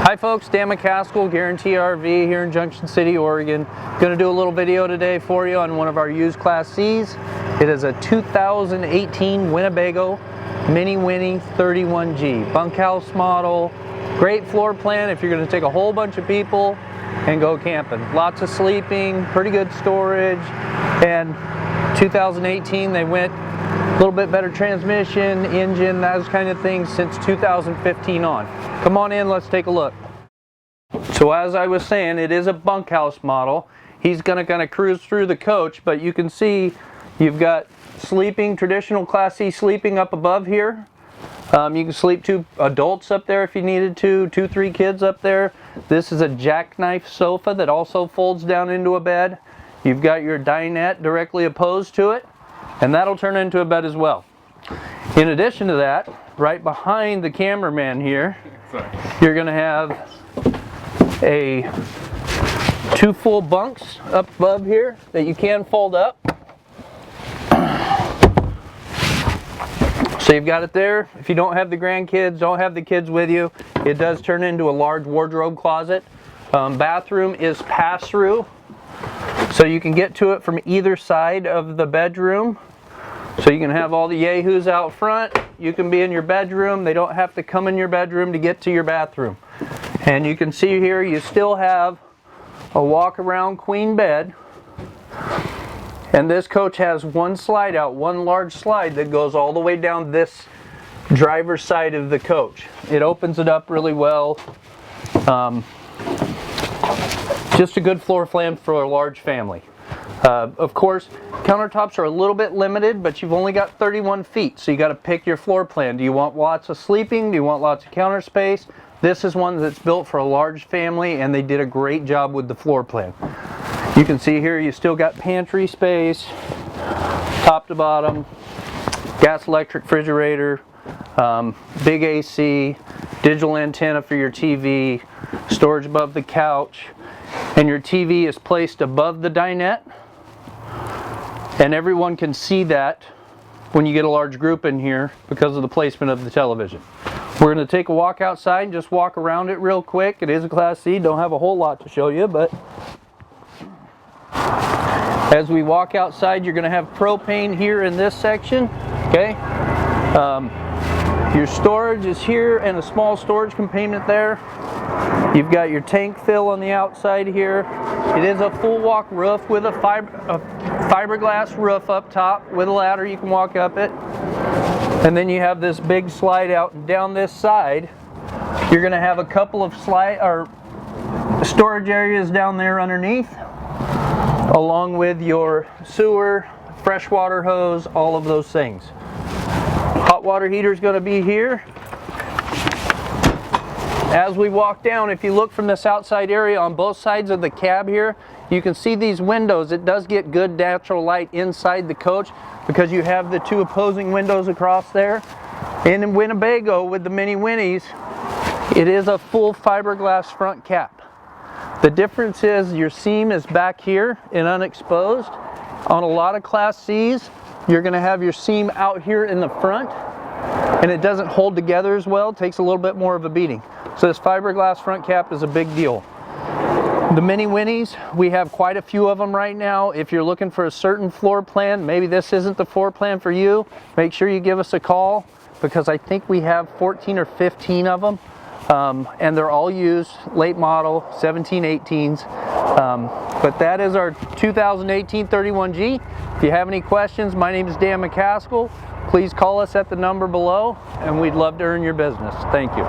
Hi folks, Dan McCaskill, Guaranty RV here in Junction City, Oregon. Going to do a little video today for you on one of our used Class Cs. It is a 2018 Winnebago Minnie Winnie 31G. Bunkhouse model, great floor plan if you're going to take a whole bunch of people and go camping. Lots of sleeping, pretty good storage, and 2018 they went a little bit better transmission, engine, those kind of things since 2015 on. Come on in, let's take a look. So as I was saying, it is a bunkhouse model. He's gonna kind of cruise through the coach, but you can see you've got sleeping, traditional Class C sleeping up above here. You can sleep 2 adults up there if you needed to, 2-3 kids up there. This is a jackknife sofa that also folds down into a bed. You've got your dinette directly opposed to it, and that'll turn into a bed as well. In addition to that, right behind the cameraman here, you're going to have 2 full bunks up above here that you can fold up. So you've got it there. If you don't have the grandkids, don't have the kids with you, it does turn into a large wardrobe closet. Bathroom is pass-through, so you can get to it from either side of the bedroom. So you can have all the yahoos out front, you can be in your bedroom, they don't have to come in your bedroom to get to your bathroom. And you can see here you still have a walk-around queen bed. And this coach has one slide out, one large slide that goes all the way down this driver's side of the coach. It opens it up really well. Just a good floor plan for a large family. Of course, countertops are a little bit limited, but you've only got 31 feet, so you got to pick your floor plan. Do you want lots of sleeping? Do you want lots of counter space? This is one that's built for a large family, and they did a great job with the floor plan. You can see here you still got pantry space, top to bottom, gas electric refrigerator, big AC, digital antenna for your TV, storage above the couch, and your TV is placed above the dinette, and everyone can see that when you get a large group in here because of the placement of the television. We're going to take a walk outside and just walk around it real quick. It is a Class C, don't have a whole lot to show you, but as we walk outside, you're going to have propane here in this section. Okay, your storage is here and a small storage compartment there. You've got your tank fill on the outside here. It is a full walk roof with a fiberglass roof up top with a ladder you can walk up it. And then you have this big slide out, and down this side you're going to have a couple of storage areas down there underneath, along with your sewer, freshwater hose, all of those things. Hot water heater is going to be here. As we walk down, if you look from this outside area on both sides of the cab here, you can see these windows. It does get good natural light inside the coach because you have the 2 opposing windows across there. And in Winnebago with the Minnie Winnies, it is a full fiberglass front cap. The difference is your seam is back here and unexposed. On a lot of Class Cs, you're going to have your seam out here in the front, and it doesn't hold together as well. It takes a little bit more of a beating. So this fiberglass front cap is a big deal. The Minnie Winnies, we have quite a few of them right now. If you're looking for a certain floor plan, maybe this isn't the floor plan for you, make sure you give us a call, because I think we have 14 or 15 of them. And they're all used, late model, 17, 18s. But that is our 2018 31G. If you have any questions, my name is Dan McCaskill. Please call us at the number below, and we'd love to earn your business. Thank you.